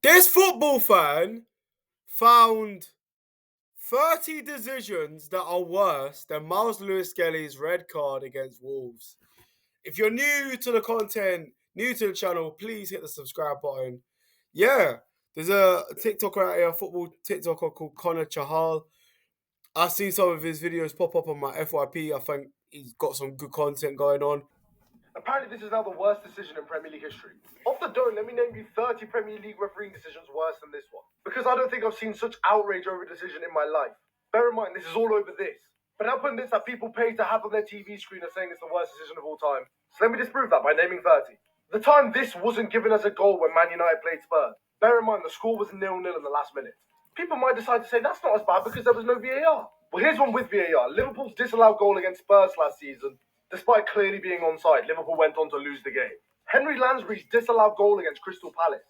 This football fan found 30 decisions that are worse than Miles Lewis Skelly's red card against Wolves. If you're new to the content, new to the channel, please hit the subscribe button. Yeah, there's a TikToker out here, a football TikToker called Connor Chahal. I've seen some of his videos pop up on my FYP. I think he's got some good content going on. Apparently, this is now the worst decision in Premier League history. Off the dome, let me name you 30 Premier League refereeing decisions worse than this one. Because I don't think I've seen such outrage over a decision in my life. Bear in mind, this is all over this. But now pundits that people pay to have on their TV screen are saying it's the worst decision of all time. So let me disprove that by naming 30. The time this wasn't given as a goal when Man United played Spurs. Bear in mind, the score was 0-0 in the last minute. People might decide to say that's not as bad because there was no VAR. Well, here's one with VAR. Liverpool's disallowed goal against Spurs last season. Despite clearly being onside, Liverpool went on to lose the game. Henry Lansbury's disallowed goal against Crystal Palace.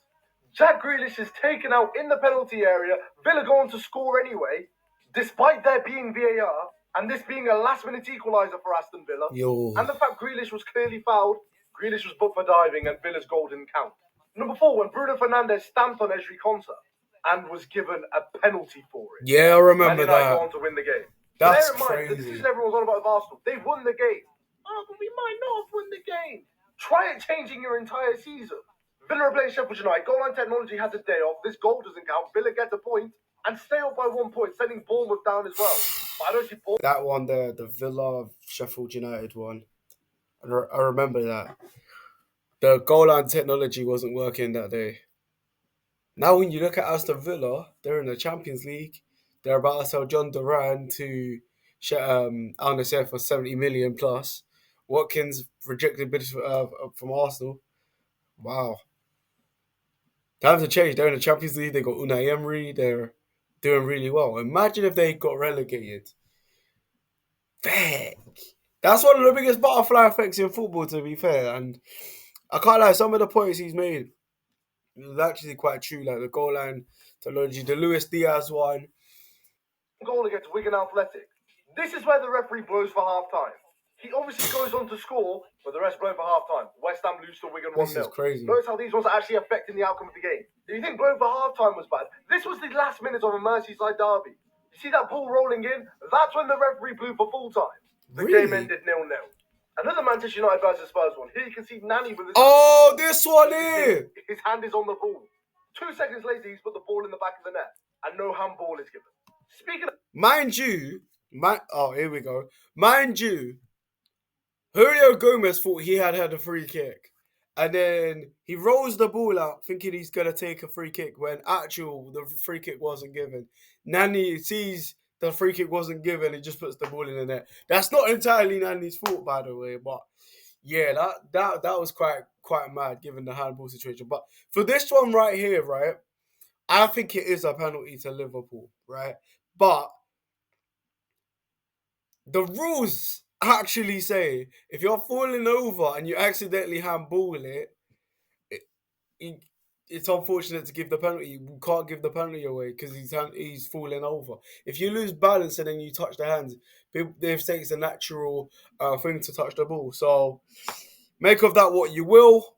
Jack Grealish is taken out in the penalty area. Villa go on to score anyway, despite there being VAR, and this being a last-minute equaliser for Aston Villa. Yo. And the fact Grealish was clearly fouled, Grealish was booked for diving, and Villa's goal didn't count. Number 4, when Bruno Fernandes stamped on Ezri Konsa and was given a penalty for it. Yeah, I remember Man United that. go on to win the game. That's Bear in mind, the crazy. decision everyone's on about with Arsenal. They won the game. Oh, but we might not have won the game. Try it changing your entire season. Villa are playing Sheffield United. Goal line technology has a day off. This goal doesn't count. Villa gets a point and stay up by 1 point, sending Bournemouth down as well. But I don't see Bournemouth. That one, the Villa Sheffield United one. I remember that. The goal line technology wasn't working that day. Now, when you look at Aston Villa, they're in the Champions League. They're about to sell John Duran to Al Nassr for 70 million plus. Watkins rejected bids from Arsenal. Wow. Times have changed. They're in the Champions League. They got Unai Emery. They're doing really well. Imagine if they got relegated. Heck. That's one of the biggest butterfly effects in football, to be fair. And I can't lie, some of the points he's made is actually quite true. Like the goal line technology, the Luis Diaz one. Goal against Wigan Athletic. This is where the referee blows for half time. He obviously goes on to score, but the rest blow for half time. West Ham lose to Wigan 1-0. This is crazy. Notice how these ones are actually affecting the outcome of the game. Do you think blowing for half time was bad? This was the last minute of a Merseyside derby. You see that ball rolling in? That's when the referee blew for full time. The game ended 0-0. Another Manchester United versus Spurs one. Here you can see Nani with his... Oh, this one here! His hand is on the ball. 2 seconds later, he's put the ball in the back of the net. And no handball is given. Speaking of... Mind you, here we go. Mind you, Julio Gomez thought he had a free kick. And then he rolls the ball out thinking he's going to take a free kick when the free kick wasn't given. Nani sees the free kick wasn't given, he just puts the ball in the net. That's not entirely Nani's fault, by the way, but yeah, that was quite mad given the handball situation. But for this one right here, right, I think it is a penalty to Liverpool, right? But the rules actually say if you're falling over and you accidentally handball it's unfortunate to give the penalty. You can't give the penalty away because he's falling over. If you lose balance and then you touch the hands, they say it's a natural thing to touch the ball. So make of that what you will.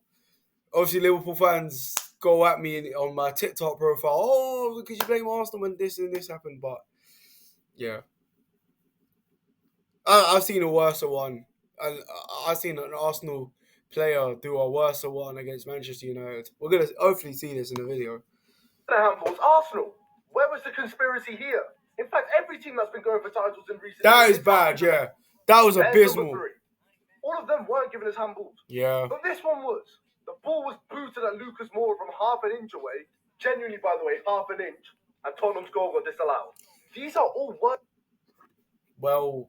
Obviously, Liverpool fans go at me on my TikTok profile. Oh, because you blame Arsenal when this and this happened. But yeah, I've seen a worse one. I've seen an Arsenal player do a worse one against Manchester United. We're going to hopefully see this in the video. Handballs, Arsenal. Where was the conspiracy here? In fact, every team that's been going for titles in recent That years... is bad, yeah. That was abysmal. All of them weren't given as handballs. Yeah. But this one was. The ball was booted at Lucas Moura from half an inch away. Genuinely, by the way, half an inch. And Tottenham's goal got disallowed. These are all work. Well,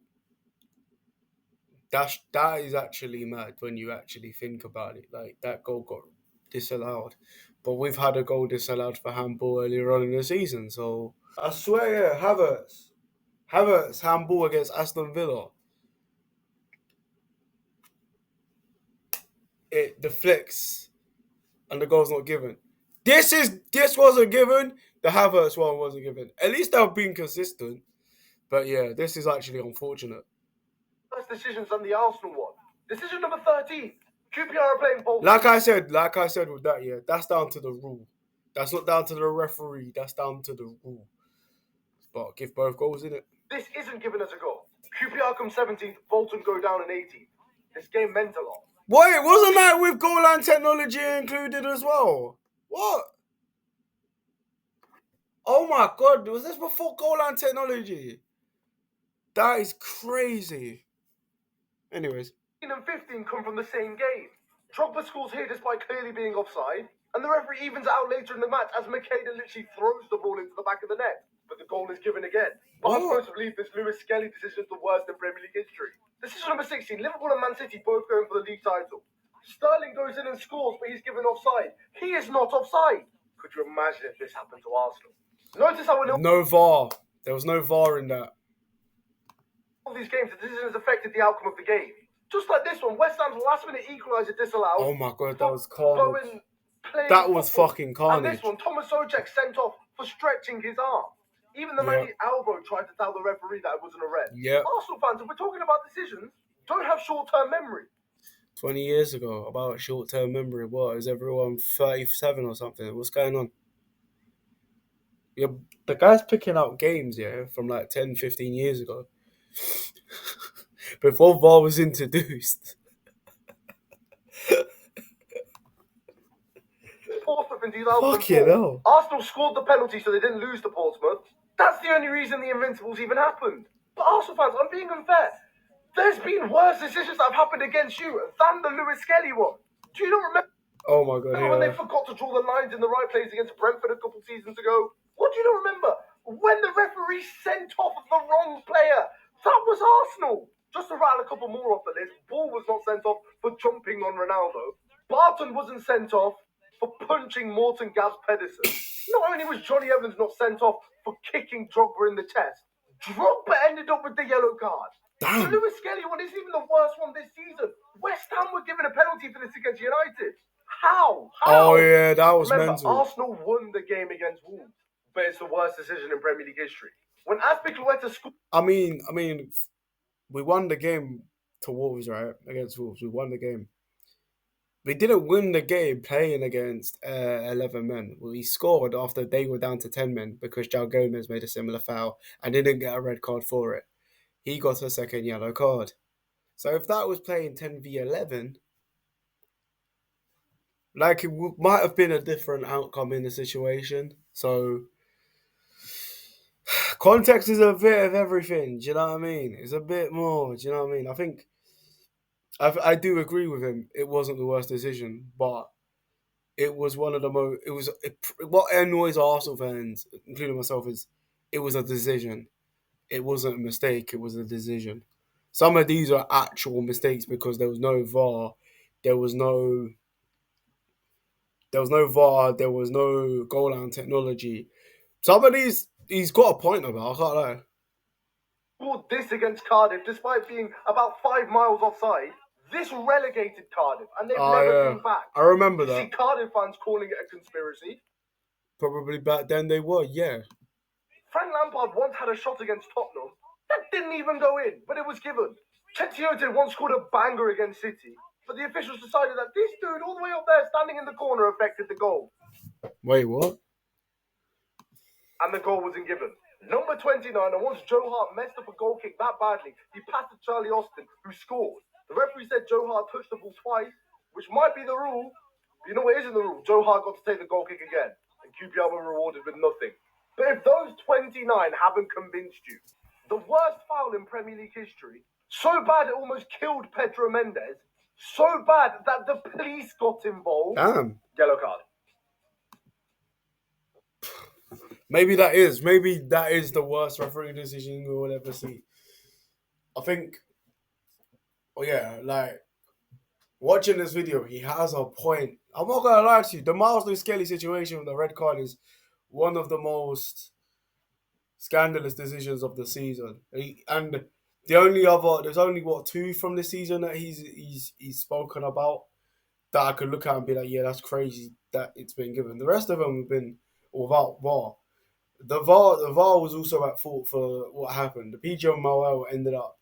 that is actually mad when you actually think about it. Like, that goal got disallowed. But we've had a goal disallowed for handball earlier on in the season. So, I swear, Havertz handball against Aston Villa. It deflects and the goal's not given. This wasn't given. The Havertz one wasn't given. At least they've been consistent. But yeah, this is actually unfortunate. First decisions than the Arsenal one. Decision number 13. QPR are playing ball. Like I said with that, yeah, that's down to the rule. That's not down to the referee. That's down to the rule. But give both goals in it. This isn't given as a goal. QPR come 17th, Bolton go down in 18th. This game meant a lot. Wait, wasn't that with goal line technology included as well? What? Oh my god, was this before goal line technology? That is crazy. Anyways. 15 and 15 come from the same game. Drogba scores here despite clearly being offside, and the referee evens out later in the match as Makeda literally throws the ball into the back of the net. But the goal is given again. But I'm supposed to believe this Lewis Skelly decision is the worst in Premier League history. Decision number 16, Liverpool and Man City both going for the league title. Sterling goes in and scores, but he's given offside. He is not offside. Could you imagine if this happened to Arsenal? Notice how no VAR. There was no VAR in that. All these games, the decision has affected the outcome of the game. Just like this one, West Ham's last-minute equaliser disallowed. Oh my god, that was carnage. That was fucking carnage. And this one, Thomas Soucek sent off for stretching his arm. Even the man elbow tried to tell the referee that it wasn't a red. Yeah. Arsenal fans, if we're talking about decisions, don't have short-term memory. 20 years ago, about short-term memory. What, is everyone 37 or something? What's going on? Yeah, the guy's picking out games, from like 10, 15 years ago. Before VAR was introduced. Portsmouth in 2004. Fucking hell. Arsenal scored the penalty so they didn't lose to Portsmouth. That's the only reason the Invincibles even happened. But Arsenal fans, I'm being unfair. There's been worse decisions that have happened against you than the Lewis Skelly one. Do you not remember? Oh my god, when they forgot to draw the lines in the right place against Brentford a couple seasons ago? What do you not remember? When the referee sent off the wrong player. That was Arsenal. Just to rattle a couple more off the list, Ball was not sent off for jumping on Ronaldo. Barton wasn't sent off for punching Morton Gabs Pedersen. Not only was Johnny Evans not sent off for kicking Drogba in the chest, Drogba ended up with the yellow card. Damn. The Lewis Skelly one isn't even the worst one this season. West Ham were given a penalty for this against United. How? Oh yeah, that was Remember, mental. Arsenal won the game against Wolves, but it's the worst decision in Premier League history. When Azpilicueta scored... I mean, we won the game to Wolves, right? Against Wolves, we won the game. We didn't win the game playing against 11 men. We scored after they were down to 10 men because João Gomez made a similar foul and didn't get a red card for it. He got a second yellow card. So if that was playing 10v11, like it might have been a different outcome in the situation. So context is a bit of everything. Do you know what I mean? It's a bit more. Do you know what I mean? I think I do agree with him. It wasn't the worst decision, but it was one of the most. What annoys Arsenal fans, including myself, is it was a decision. It wasn't a mistake. It was a decision. Some of these are actual mistakes because there was no VAR. There was no VAR. There was no goal line technology. Some of these, he's got a point about. I can't lie. Scored this against Cardiff, despite being about 5 miles offside. This relegated Cardiff, and they've never been back. I remember that. See Cardiff fans calling it a conspiracy. Probably back then they were, yeah. Frank Lampard once had a shot against Tottenham. That didn't even go in, but it was given. Chetiote once scored a banger against City, but the officials decided that this dude all the way up there standing in the corner affected the goal. Wait, what? And the goal wasn't given. Number 29, and once Joe Hart messed up a goal kick that badly, he passed to Charlie Austin, who scored. The referee said Joe Hart touched the ball twice, which might be the rule. But you know what isn't the rule? Joe Hart got to take the goal kick again, and QPR were rewarded with nothing. But if those 29 haven't convinced you, the worst foul in Premier League history, so bad it almost killed Pedro Mendes, so bad that the police got involved. Damn. Yellow card. Maybe that is the worst refereeing decision we will ever see. I think, watching this video, he has a point. I'm not going to lie to you. The Miles Lewis Skelly situation with the red card is one of the most scandalous decisions of the season. And there's only 2 from the season that he's spoken about that I could look at and be like, yeah, that's crazy that it's been given. The rest of them have been without VAR. The VAR was also at fault for what happened. The PGO Moel ended up,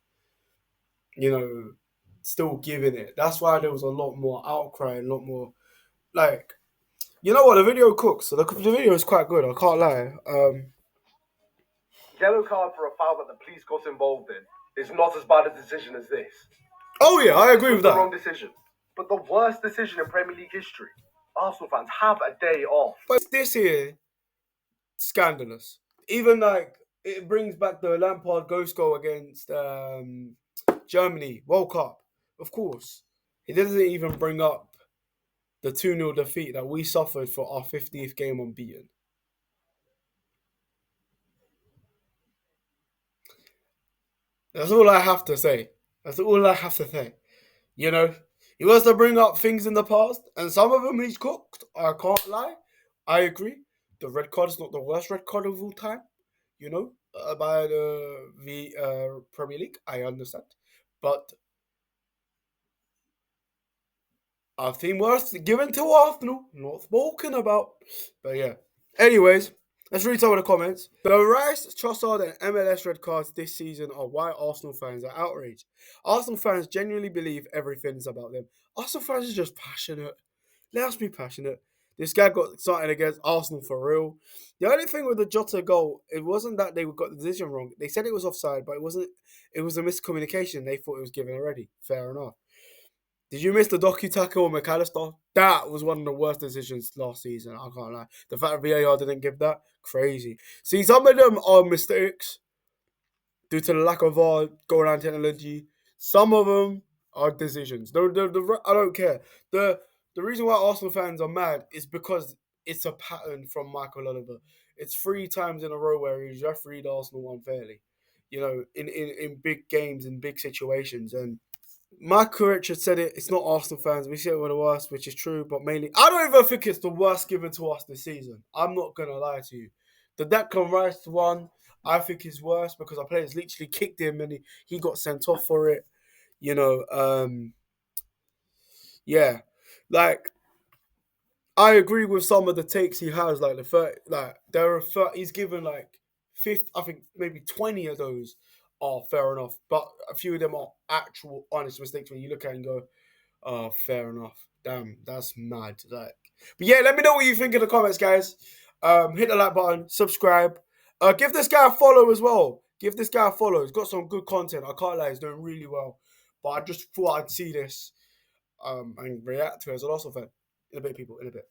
still giving it. That's why there was a lot more outcry and a lot more, You know what? The video cooks. So the video is quite good. I can't lie. Yellow card for a foul that the police got involved in is not as bad a decision as this. Oh yeah, I This agree was with the wrong that. decision, but the worst decision in Premier League history. Arsenal fans have a day off. But this here, scandalous. Even like it brings back the Lampard ghost goal against Germany World Cup. Of course, it doesn't even bring up the 2-0 defeat that we suffered for our 50th game unbeaten. That's all I have to say. That's all I have to say. You know, he wants to bring up things in the past, and some of them he's cooked. I can't lie. I agree. The red card is not the worst red card of all time. You know, by the Premier League. I understand, but I've seen worse given to Arsenal, not spoken about. But yeah. Anyways, let's read some of the comments. The Rice, Trossard, and MLS red cards this season are why Arsenal fans are outraged. Arsenal fans genuinely believe everything's about them. Arsenal fans are just passionate. Let us be passionate. This guy got something against Arsenal for real. The only thing with the Jota goal, it wasn't that they got the decision wrong. They said it was offside, but it wasn't. It was a miscommunication. They thought it was given already. Fair enough. Did you miss the Doku tackle on McAllister? That was one of the worst decisions last season. I can't lie. The fact that VAR didn't give that, crazy. See, some of them are mistakes due to the lack of VAR, goal line technology. Some of them are decisions. I don't care. The reason why Arsenal fans are mad is because it's a pattern from Michael Oliver. It's 3 times in a row where he's refereed Arsenal unfairly. You know, in big games, in big situations, and Michael Richards said it. It's not Arsenal fans. We see it with the worst, which is true, but mainly, I don't even think it's the worst given to us this season. I'm not gonna lie to you. The Declan Rice one, I think is worse because our players literally kicked him and he got sent off for it. You know, yeah, like I agree with some of the takes he has. Like there are he's given like fifth, I think maybe 20 of those are fair enough, but a few of them are actual honest mistakes when you look at it and go, oh, fair enough. Damn, that's mad. Like, but yeah, let me know what you think in the comments, guys. Hit the like button, subscribe. Give this guy a follow as well. Give this guy a follow. He's got some good content. I can't lie, he's doing really well. But I just thought I'd see this and react to it as an Arsenal fan. In a bit, people. In a bit.